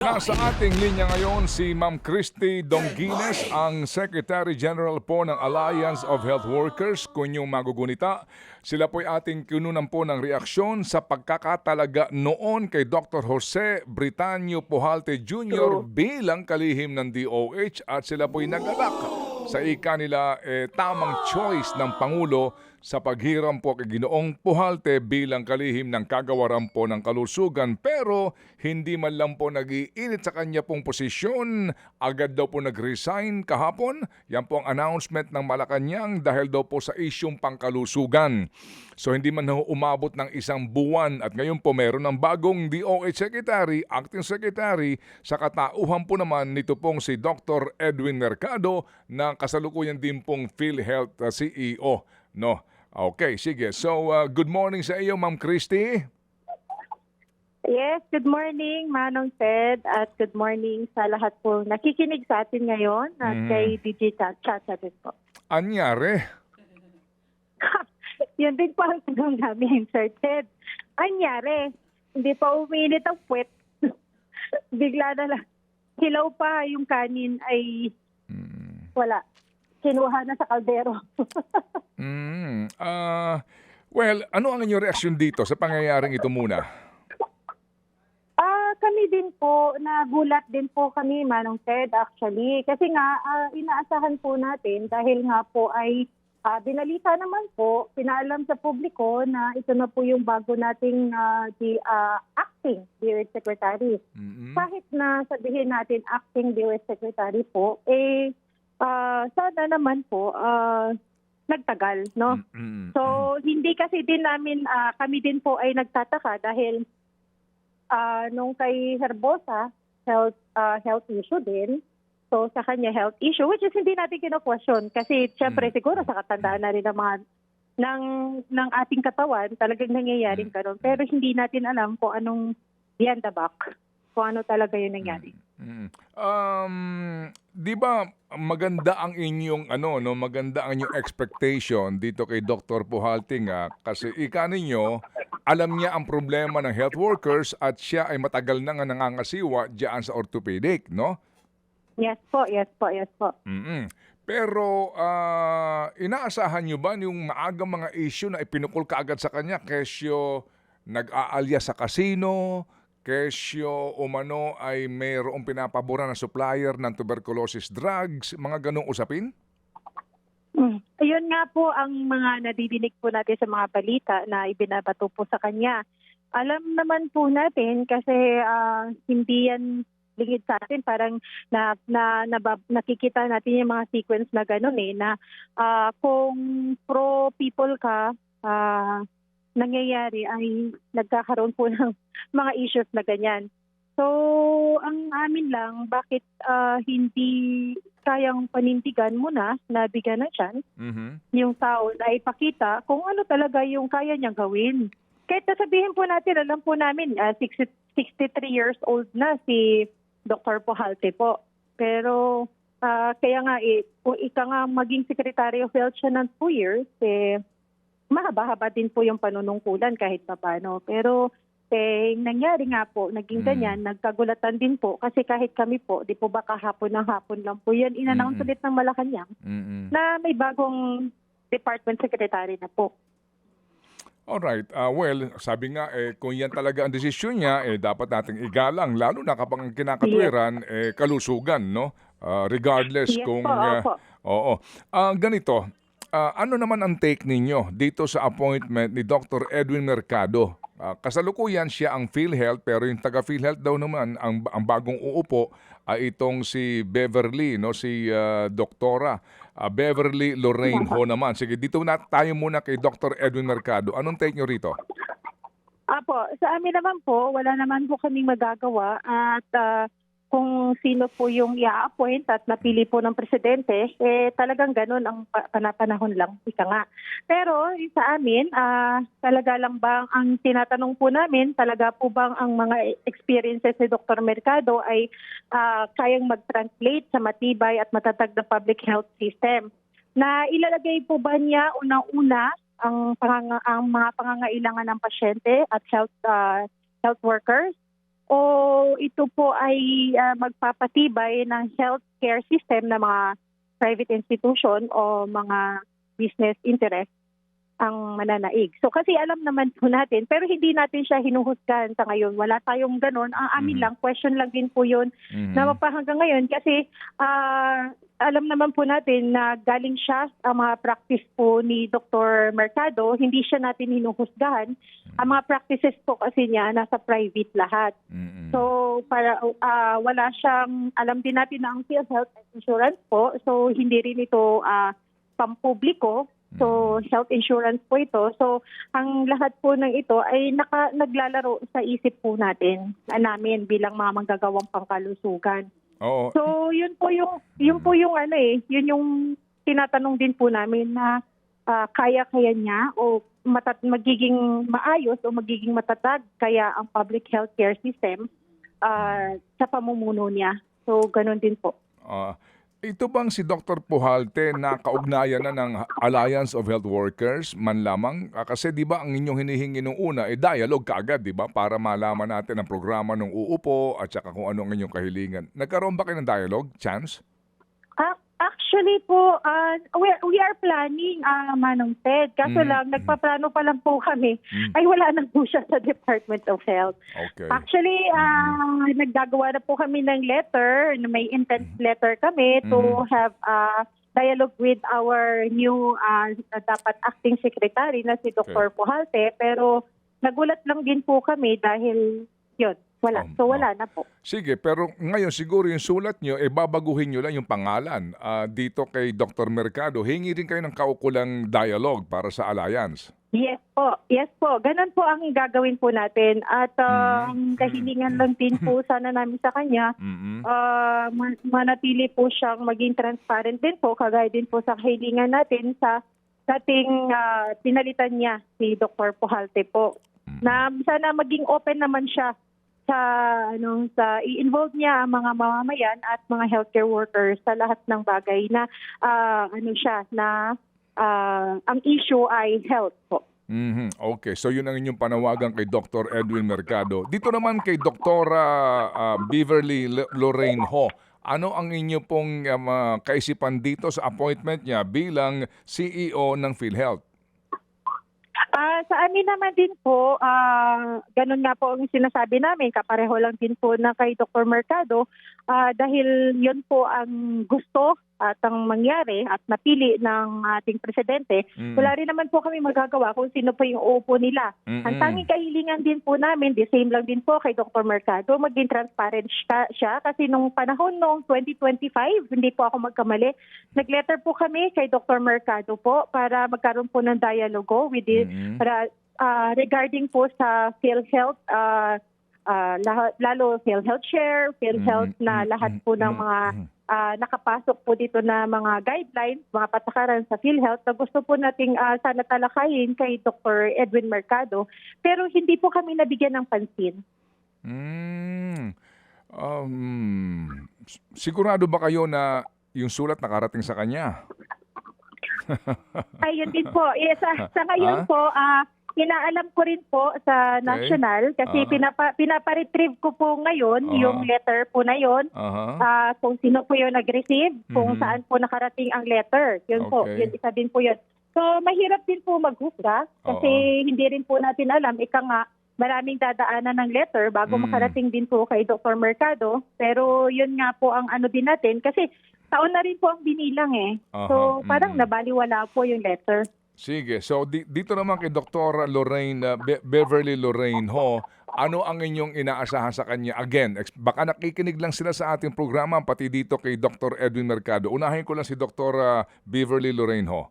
Nasa ating linya ngayon si Ma'am Christy Donguines, ang Secretary General po ng Alliance of Health Workers. Kung inyong magugunita, sila po'y ating kinunan po ng reaksyon sa pagkakatalaga noon kay Dr. Jose Britanio Pujalte Jr. bilang kalihim ng DOH at sila po'y nag-alak sa ika nila tamang choice ng Pangulo sa paghiram po kay Ginoong Pujalte bilang kalihim ng kagawaran po ng kalusugan, pero hindi man lang po nag-iinit sa kanya pong posisyon. Agad daw po nag-resign kahapon. Yan po ang announcement ng Malacanang dahil daw po sa isyong pangkalusugan. So hindi man umabot ng isang buwan at ngayon po meron ng bagong DOH Secretary, Acting Secretary, sa katauhan po naman nito pong si Dr. Edwin Mercado na kasalukuyan din pong PhilHealth CEO. No. Okay, sige. So, good morning sa iyo, Ma'am Christy. Yes, good morning, Manong Ted, at good morning sa lahat po nakikinig sa atin ngayon at kay DJ Chacha din po. Anyari? Yun din po ang tanong namin, Sir Ted. Anyari, hindi pa uminit ang puwet. Bigla na lang. Hilaw pa yung kanin ay wala. Kinuha na sa kaldero. Well, ano ang inyong reaksyon dito sa pangyayaring ito muna? Kami din po, nagulat din po kami, Manong Ted, actually. Kasi nga, inaasahan po natin dahil nga po ay binalita naman po, pinaalam sa publiko na ito na po yung bago nating acting DOH Secretary. Kahit na sabihin natin acting DOH Secretary po, sana naman po nagtagal, no? So, hindi kasi din namin, kami din po ay nagtataka dahil nung kay Herbosa, health issue din. So, sa kanya health issue, which is hindi natin kino-question. Kasi, syempre, siguro sa katandaan na rin ng mga ng ating katawan, talagang nangyayaring ganun. Pero hindi natin alam kung anong behind the back, kung ano talaga yung nangyari. Di ba maganda ang inyong maganda ang inyong expectation dito kay Dr. Pujalte nga kasi ika ninyo alam niya ang problema ng health workers at siya ay matagal na nga nangangasiwa diyan sa orthopedic, no? Yes po, yes po, yes po. Pero inaasahan nyo ba yung maagang mga issue na ipinukol kaagad sa kanya kesyo nag-aalya sa casino, kesyo umano ay mayroong pinapabura na supplier ng tuberculosis drugs, mga ganong usapin? Ayun nga po ang mga nadidinig po natin sa mga balita na ibinabato po sa kanya. Alam naman po natin kasi hindi yan lingid sa atin, parang nakikita natin yung mga sequence na gano'n na kung pro-people ka, nangyayari ay nagkakaroon po ng mga issues na ganyan. So, ang amin lang, bakit hindi kayang panindigan muna na bigyan ng chance yung tao na ipakita kung ano talaga yung kaya niyang gawin. Kahit sabihin po natin, alam po namin, 63 years old na si Dr. Pujalte po. Pero kaya nga, kung ika nga maging Secretary of Health siya ng 2 years, mahaba-haba din po yung panunungkulan kahit paano. Pero nangyari nga po, naging ganyan, nagkagulatan din po. Kasi kahit kami po, di po ba kahapon ng hapon lang po yan, in-announce ulit ng Malacanang na may bagong department secretary na po. Alright, well, sabi nga, kung yan talaga ang desisyon niya, dapat nating igalang, lalo na kapag kinakatwiran, kalusugan, no? Regardless Yes kung... po, opo. Oo. Ganito, ano naman ang take ninyo dito sa appointment ni Dr. Edwin Mercado? Kasalukuyan siya ang PhilHealth, pero yung taga-PhilHealth daw naman, ang bagong uupo ay itong si Beverly, no? Si Doktora Beverly Lorraine Ho naman. Sige, dito na tayo muna kay Dr. Edwin Mercado. Anong take nyo rito? Apo, sa amin naman po, wala naman po kaming magagawa at kung sino po yung i-appoint at napili po ng presidente, talagang ganun ang panapanahon lang, ika nga. Pero sa amin, talaga lang bang ang tinatanong po namin, talaga po bang ang mga experiences ni Dr. Mercado ay kayang mag-translate sa matibay at matatag na public health system? Na ilalagay po ba niya unang-una ang mga pangangailangan ng pasyente at health workers? o ito po ay magpapatibay ng healthcare system ng mga private institution o mga business interest ang mananaig. So kasi alam naman po natin, pero hindi natin siya hinuhusgahan sa ngayon. Wala tayong ganon. Ang amin lang, question lang din po yun na hanggang ngayon kasi alam naman po natin na galing siya ang mga practice po ni Dr. Mercado, hindi siya natin hinuhusgahan. Ang mga practices po kasi niya nasa private lahat. So para wala siyang, alam din natin na ang PhilHealth insurance po, so hindi rin ito pampubliko. So, health insurance po ito. So, ang lahat po ng ito ay naglalaro sa isip po namin bilang mga manggagawang pangkalusugan. Oo. So, yun po yung yun yung tinatanong din po namin na kaya niya o magiging maayos o magiging matatag kaya ang public healthcare system sa pamumuno niya. So, ganun din po. Ito bang si Dr. Pujalte na kaugnayan na ng Alliance of Health Workers man lamang? Kasi di ba ang inyong hinihingi nung una, dialogue kaagad, di ba? Para malaman natin ang programa nung uupo at saka kung ano ang inyong kahilingan. Nagkaroon ba kayo ng dialogue, Chance? Actually po, we are planning, Manong Ted. Kaso lang, nagpaplano pa lang po kami. Ay wala na po siya sa Department of Health. Okay. Actually, naggagawa na po kami ng letter, may intent letter kami to have dialogue with our new dapat acting secretary na si Dr. Pujalte. Pero nagulat lang din po kami dahil yun. Wala. So wala na po. Sige, pero ngayon siguro yung sulat nyo, babaguhin nyo lang yung pangalan dito kay Dr. Mercado. Hingi rin kayo ng kaukulang dialogue para sa Alliance. Yes po. Yes po. Ganun po ang gagawin po natin. At kahilingan lang din po sana namin sa kanya. Manatili po siyang maging transparent din po. Kagaya din po sa kahilingan natin sa dating pinalitan niya si Dr. Pujalte po. Na sana maging open naman siya sa i-involve niya ang mga mamamayan at mga healthcare workers sa lahat ng bagay na ang issue ay health po. Okay, so yun ang inyong panawagan kay Dr. Edwin Mercado. Dito naman kay Dr. Beverly Lorraine Ho. Ano ang inyo pong kaisipan dito sa appointment niya bilang CEO ng PhilHealth? Sa amin naman din po, ganun nga po ang sinasabi namin, kapareho lang din po na kay Dr. Mercado dahil yun po ang gusto at ang mangyari at napili ng ating presidente. Wala rin naman po kami magagawa kung sino po yung uupo nila. Ang tanging kahilingan din po namin, the same lang din po kay Dr. Mercado, maging transparent siya kasi nung panahon nung 2025, hindi po ako magkamali, nag-letter po kami kay Dr. Mercado po para magkaroon po ng dialogo with regarding po sa PhilHealth, lalo PhilHealth Share, PhilHealth na lahat po ng mga nakapasok po dito na mga guidelines, mga patakaran sa PhilHealth na gusto po nating sana talakayin kay Dr. Edwin Mercado. Pero hindi po kami nabigyan ng pansin. Sigurado ba kayo na yung sulat nakarating sa kanya? Ayun din po. Sa ngayon po, inaalam ko rin po sa national kasi pinapa-retrieve ko po ngayon yung letter po na yun. Kung sino po yung nag-receive, kung saan po nakarating ang letter. Yun po, yun, isa din po yun. So mahirap din po maghusga kasi hindi rin po natin alam. Ika nga, maraming dadaanan ng letter bago makarating din po kay Dr. Mercado. Pero yun nga po ang ano din natin kasi taon na rin po ang binilang So parang nabaliwala po yung letter. Sige, so dito naman kay Dr. Beverly Lorraine Ho, ano ang inyong inaasahan sa kanya? Again, baka nakikinig lang sila sa ating programa, pati dito kay Dr. Edwin Mercado. Unahin ko lang si Dr. Beverly Lorraine Ho.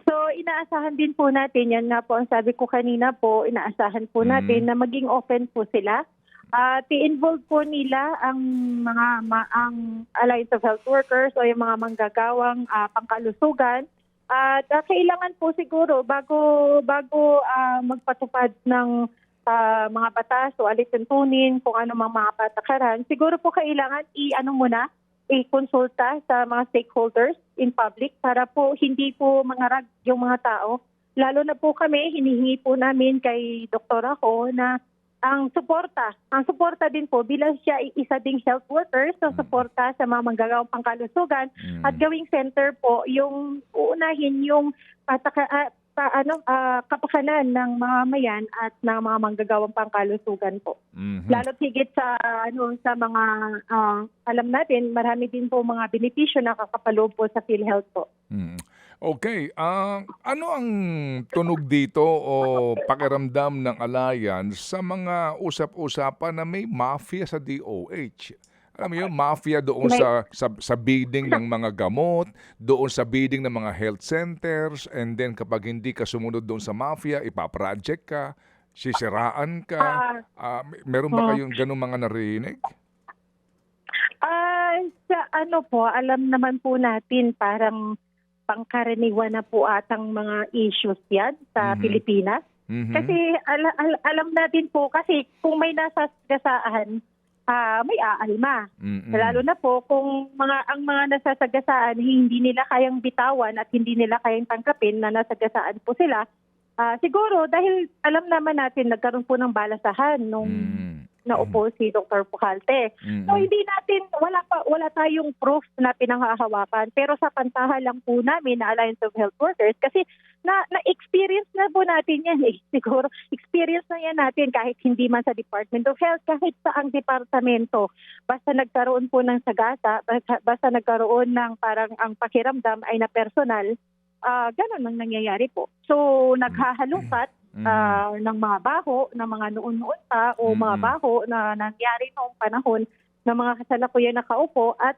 So inaasahan din po natin, yan nga po ang sabi ko kanina po, inaasahan po natin na maging open po sila. I-involve po nila ang ang Alliance of Health Workers o yung mga manggagawang pangkalusugan. At kailangan po siguro bago magpatupad ng mga batas o alituntunin kung ano mga patakaran, siguro po kailangan i-konsulta sa mga stakeholders in public para po hindi po mangarag yung mga tao. Lalo na po kami, hinihingi po namin kay Dr. Ako na ang suporta din po bilang siya ay isa ding health worker, so suporta sa mga manggagawang pangkalusugan at gawing center po yung uunahin yung kapakanan ng mamamayan at ng mga manggagawang pangkalusugan po. Lalo higit sa sa mga alam natin, marami din po mga benepisyo na kakapaloob po sa PhilHealth po. Okay, ano ang tunog dito o pakiramdam ng Alliance sa mga usap-usapan na may mafia sa DOH? Alam mo yun, mafia doon sa bidding ng mga gamot, doon sa bidding ng mga health centers, and then kapag hindi ka sumunod doon sa mafia, ipaproject ka, sisiraan ka. Meron ba kayong ganung mga narinig? Sa alam naman po natin parang pangkaraniwan na po atang mga issues yan sa Pilipinas. Kasi alam natin po kasi kung may nasasagasaan, may aalma. Lalo na po kung ang mga nasasagasaan hindi nila kayang bitawan at hindi nila kayang tangkapin na nasagasaan po sila. Siguro dahil alam naman natin nagkaroon po ng balasahan nung naupo si Dr. Pujalte. So hindi natin, wala tayong proof na pinanghahawakan. Pero sa pantahan lang po namin na Alliance of Health Workers kasi na-experience na po natin yan eh. Siguro, experience na yan natin kahit hindi man sa Department of Health, kahit sa ang departamento. Basta nagkaroon po ng sagasa, basta nagkaroon ng parang ang pakiramdam ay na personal, ganun ang nangyayari po. So, naghahalukat ng mga baho, ng mga noon-noon pa o mga baho na nangyari noong panahon ng mga kasalukuyan na kaupo at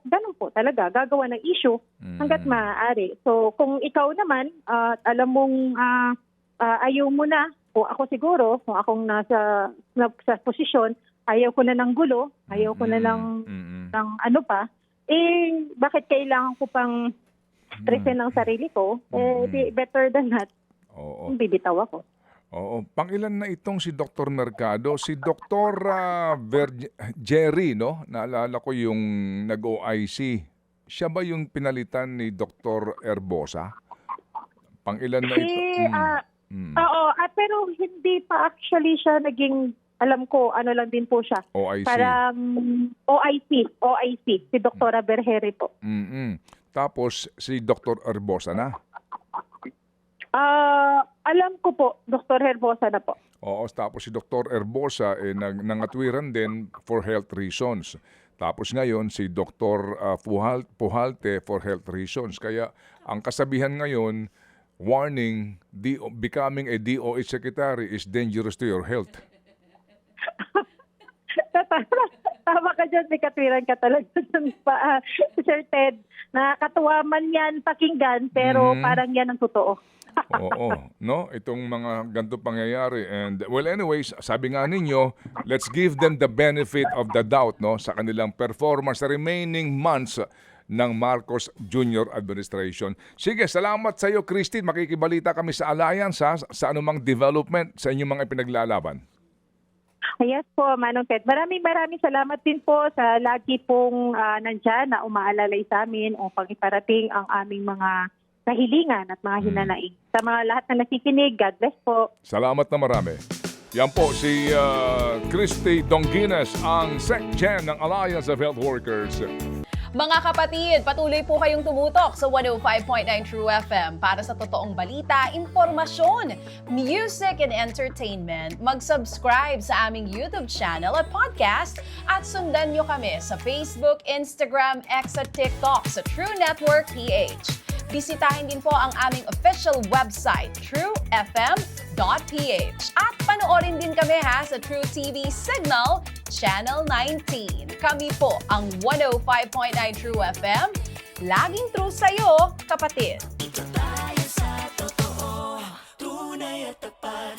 ganun po talaga, gagawa ng issue hanggat maaari. So kung ikaw naman, alam mong ayaw mo na, o ako siguro, kung akong sa posisyon, ayaw ko na ng gulo, ayaw ko na ng ano pa, bakit kailangan ko pang stressin ng sarili ko? Better than that. Bibitaw ako. Oo. Pangilan na itong si Dr. Mercado? Si Dr. Jerry, no? Naalala ko yung nag-OIC. Siya ba yung pinalitan ni Dr. Herbosa? Pangilan na ito? Oo. Pero hindi pa actually siya naging, alam ko, ano lang din po siya. OIC. Parang OIC. Si Dr. Berhere po. Tapos si Dr. Herbosa na? Alam ko po, Dr. Herbosa na po. Oo, tapos si Dr. Herbosa nangatwiran din for health reasons. Tapos ngayon si Dr. Pujalte for health reasons. Kaya ang kasabihan ngayon, warning, becoming a DOH secretary is dangerous to your health. Tama ka dyan, may katwiran ka talaga. Sir Ted, nakakatuwa man yan pakinggan, pero parang yan ang totoo. Oo, no? Itong mga ganito pangyayari. And well, anyways, sabi nga ninyo, let's give them the benefit of the doubt, no? Sa kanilang performance sa remaining months ng Marcos Jr. administration. Sige, salamat sa iyo, Christine. Makikibalita kami sa Alliance sa anumang development sa inyong mga ipinaglalaban. Yes po, Manong Ted. Maraming salamat din po sa lagi pong nandyan na umaalalay sa amin upang iparating ang aming mga kahilingan at mga hinanaing. Sa mga lahat na nakikinig, God bless po. Salamat na marami. Yan po si Christy Donguines, ang SecGen ng Alliance of Health Workers. Mga kapatid, patuloy po kayong tumutok sa 105.9 True FM para sa totoong balita, impormasyon, music, and entertainment. Mag-subscribe sa aming YouTube channel at podcast at sundan nyo kami sa Facebook, Instagram, X at TikTok sa True Network PH. Bisitahin din po ang aming official website, truefm.ph. At panoorin din kami sa True TV Signal, Channel 19. Kami po ang 105.9 True FM. Laging true sa'yo, kapatid.